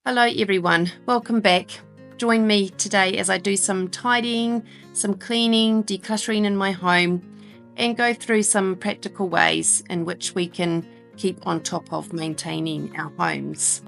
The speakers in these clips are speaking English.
Hello everyone, welcome back. Join me today as I do some tidying, some cleaning, decluttering in my home, and go through some practical ways in which we can keep on top of maintaining our homes.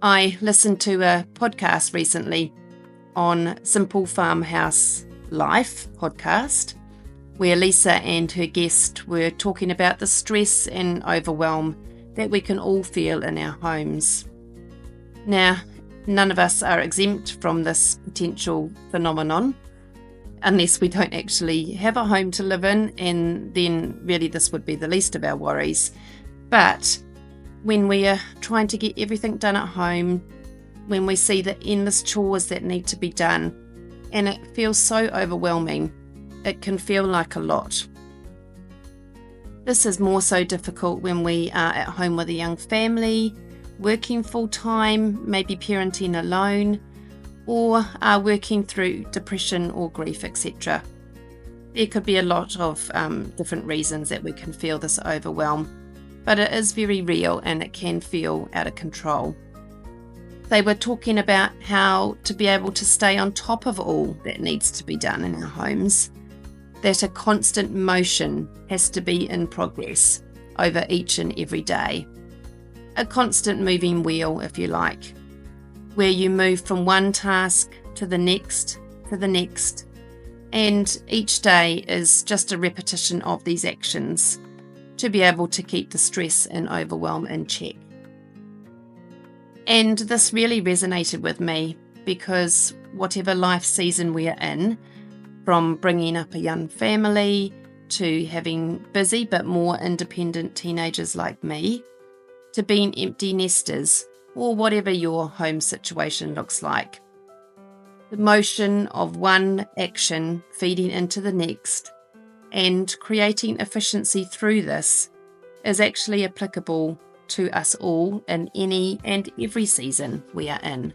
I listened to a podcast recently on Simple Farmhouse Life podcast, where Lisa and her guest were talking about the stress and overwhelm that we can all feel in our homes. Now, none of us are exempt from this potential phenomenon, unless we don't actually have a home to live in, and then really this would be the least of our worries. But when we are trying to get everything done at home, when we see the endless chores that need to be done, and it feels so overwhelming, it can feel like a lot. This is more so difficult when we are at home with a young family, working full-time, maybe parenting alone, or are working through depression or grief, etc. There could be a lot of different reasons that we can feel this overwhelm, but it is very real and it can feel out of control. They were talking about how to be able to stay on top of all that needs to be done in our homes, that a constant motion has to be in progress over each and every day. A constant moving wheel, if you like, where you move from one task to the next, and each day is just a repetition of these actions to be able to keep the stress and overwhelm in check. And this really resonated with me because whatever life season we are in, from bringing up a young family to having busy but more independent teenagers like me, to being empty nesters, or whatever your home situation looks like. The motion of one action feeding into the next and creating efficiency through this is actually applicable to us all in any and every season we are in.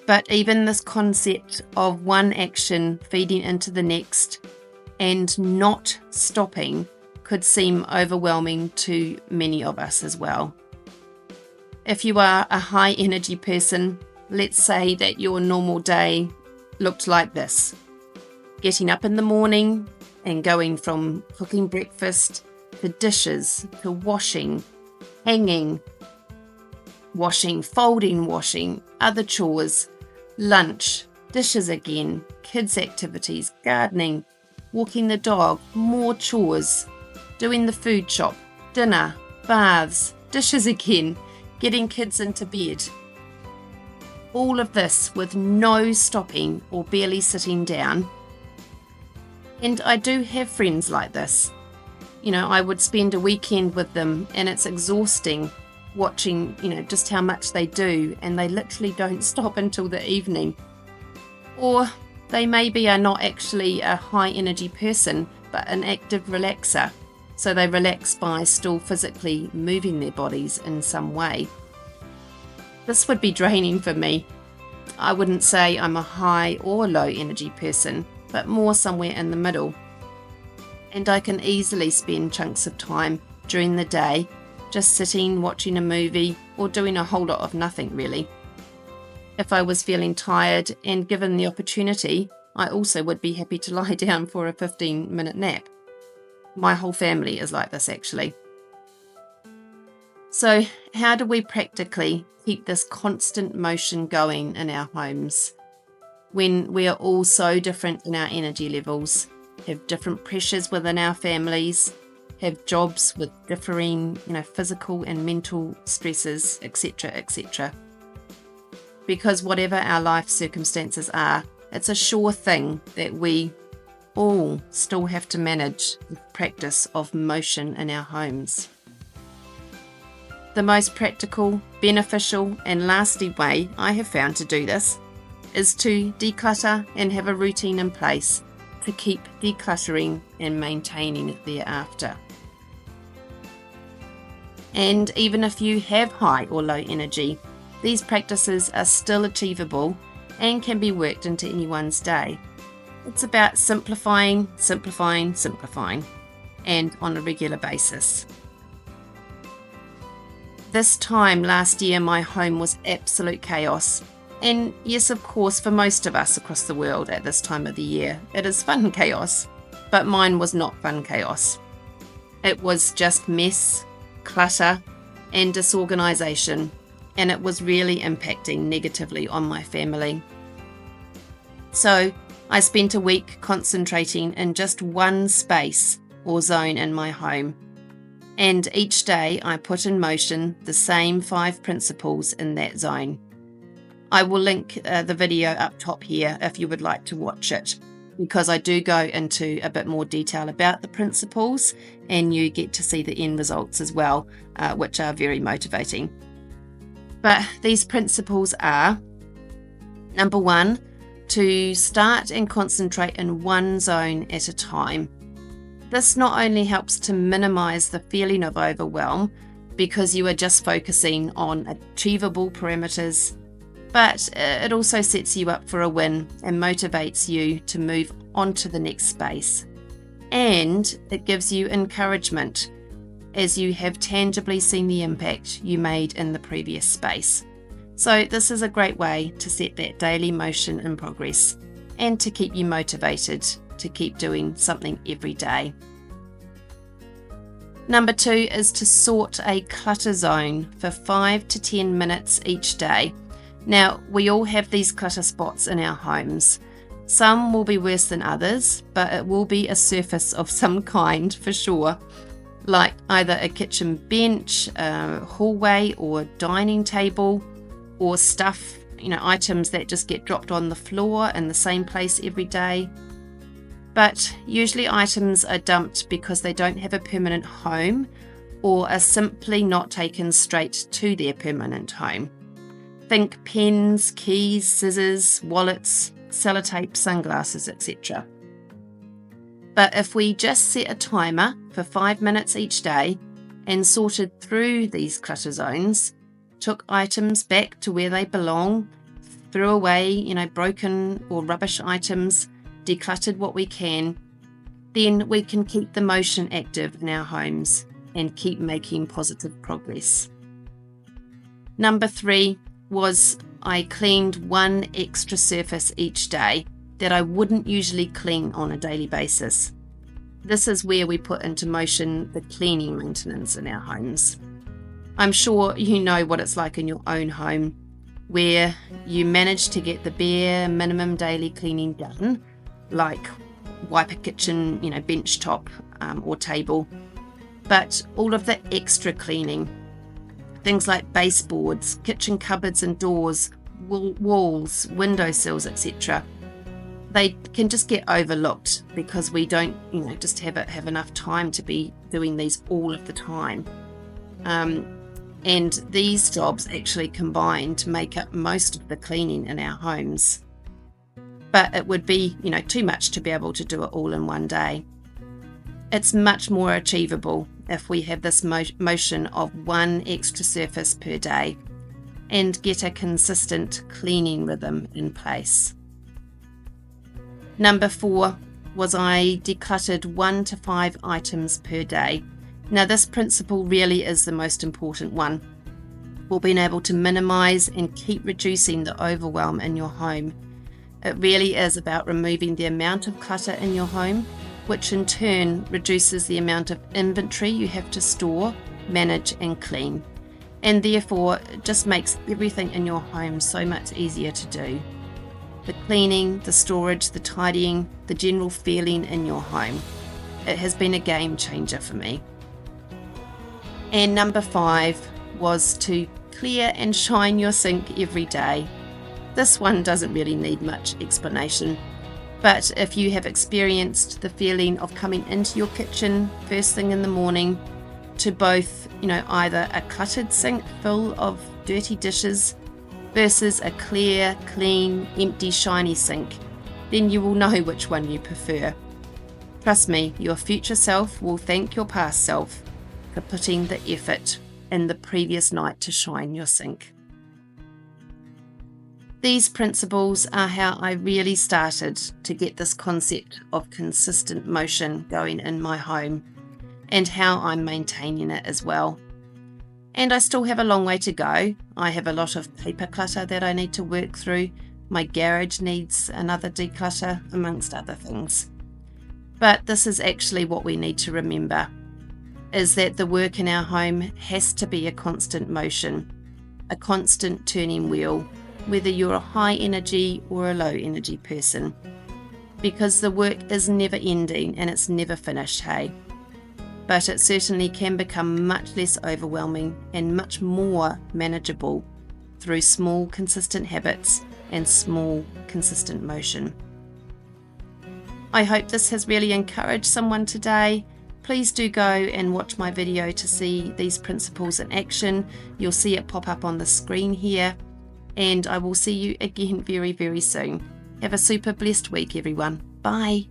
But even this concept of one action feeding into the next and not stopping could seem overwhelming to many of us as well. If you are a high energy person, let's say that your normal day looked like this: getting up in the morning and going from cooking breakfast to dishes to washing, hanging, washing, folding, washing, other chores, lunch, dishes again, kids' activities, gardening, walking the dog, more chores, doing the food shop, dinner, baths, dishes again, getting kids into bed. All of this with no stopping or barely sitting down. And I do have friends like this. You know, I would spend a weekend with them and it's exhausting watching, just how much they do, and they literally don't stop until the evening. Or they maybe are not actually a high energy person, but an active relaxer. So they relax by still physically moving their bodies in some way. This would be draining for me. I wouldn't say I'm a high or low energy person, but more somewhere in the middle. And I can easily spend chunks of time during the day just sitting, watching a movie, or doing a whole lot of nothing really. If I was feeling tired and given the opportunity, I also would be happy to lie down for a 15-minute nap. My whole family is like this actually. So how do we practically keep this constant motion going in our homes when we are all so different in our energy levels, have different pressures within our families, have jobs with differing, physical and mental stresses, etc., etc. Because whatever our life circumstances are, it's a sure thing that we all still have to manage the practice of motion in our homes. The most practical, beneficial and lasting way I have found to do this is to declutter and have a routine in place to keep decluttering and maintaining it thereafter. And even if you have high or low energy, these practices are still achievable and can be worked into anyone's day. It's about simplifying, and on a regular basis. This time last year, my home was absolute chaos. And yes, of course, for most of us across the world at this time of the year, it is fun chaos. But mine was not fun chaos. It was just mess, clutter, and disorganisation, and it was really impacting negatively on my family. So I spent a week concentrating in just one space or zone in my home. And each day I put in motion the same 5 principles in that zone. I will link the video up top here if you would like to watch it, because I do go into a bit more detail about the principles, and you get to see the end results as well, which are very motivating. But these principles are: number 1, to start and concentrate in one zone at a time. This not only helps to minimize the feeling of overwhelm because you are just focusing on achievable parameters, but it also sets you up for a win and motivates you to move on to the next space. And it gives you encouragement as you have tangibly seen the impact you made in the previous space. So this is a great way to set that daily motion in progress and to keep you motivated to keep doing something every day. Number 2 is to sort a clutter zone for 5 to 10 minutes each day. Now, we all have these clutter spots in our homes. Some will be worse than others, but it will be a surface of some kind for sure, like either a kitchen bench, a hallway or dining table, or stuff, items that just get dropped on the floor in the same place every day. But usually items are dumped because they don't have a permanent home or are simply not taken straight to their permanent home. Think pens, keys, scissors, wallets, sellotape, sunglasses, etc. But if we just set a timer for 5 minutes each day and sorted through these clutter zones, took items back to where they belong, threw away, broken or rubbish items, decluttered what we can, then we can keep the motion active in our homes and keep making positive progress. Number 3 was I cleaned one extra surface each day that I wouldn't usually clean on a daily basis. This is where we put into motion the cleaning maintenance in our homes. I'm sure you know what it's like in your own home, where you manage to get the bare minimum daily cleaning done, like wipe a kitchen, bench top or table, but all of the extra cleaning, things like baseboards, kitchen cupboards and doors, walls, windowsills, etc., they can just get overlooked because we don't, just have enough time to be doing these all of the time. And these jobs actually combine to make up most of the cleaning in our homes. But it would be, too much to be able to do it all in one day. It's much more achievable if we have this motion of one extra surface per day and get a consistent cleaning rhythm in place. Number 4 was I decluttered 1 to 5 items per day. Now this principle really is the most important one for being able to minimize and keep reducing the overwhelm in your home. It really is about removing the amount of clutter in your home, which in turn reduces the amount of inventory you have to store, manage and clean, and therefore it just makes everything in your home so much easier to do. The cleaning, the storage, the tidying, the general feeling in your home. It has been a game changer for me. And number 5 was to clear and shine your sink every day. This one doesn't really need much explanation, but if you have experienced the feeling of coming into your kitchen first thing in the morning to both, either a cluttered sink full of dirty dishes versus a clear, clean, empty, shiny sink, then you will know which one you prefer. Trust me, your future self will thank your past self for putting the effort in the previous night to shine your sink. These principles are how I really started to get this concept of consistent motion going in my home and how I'm maintaining it as well. And I still have a long way to go. I have a lot of paper clutter that I need to work through. My garage needs another declutter, amongst other things. But this is actually what we need to remember, is that the work in our home has to be a constant motion, a constant turning wheel, whether you're a high energy or a low energy person. Because the work is never ending and it's never finished, hey? But it certainly can become much less overwhelming and much more manageable through small, consistent habits and small, consistent motion. I hope this has really encouraged someone today. Please do go and watch my video to see these principles in action. You'll see it pop up on the screen here, and I will see you again very, very soon. Have a super blessed week, everyone. Bye.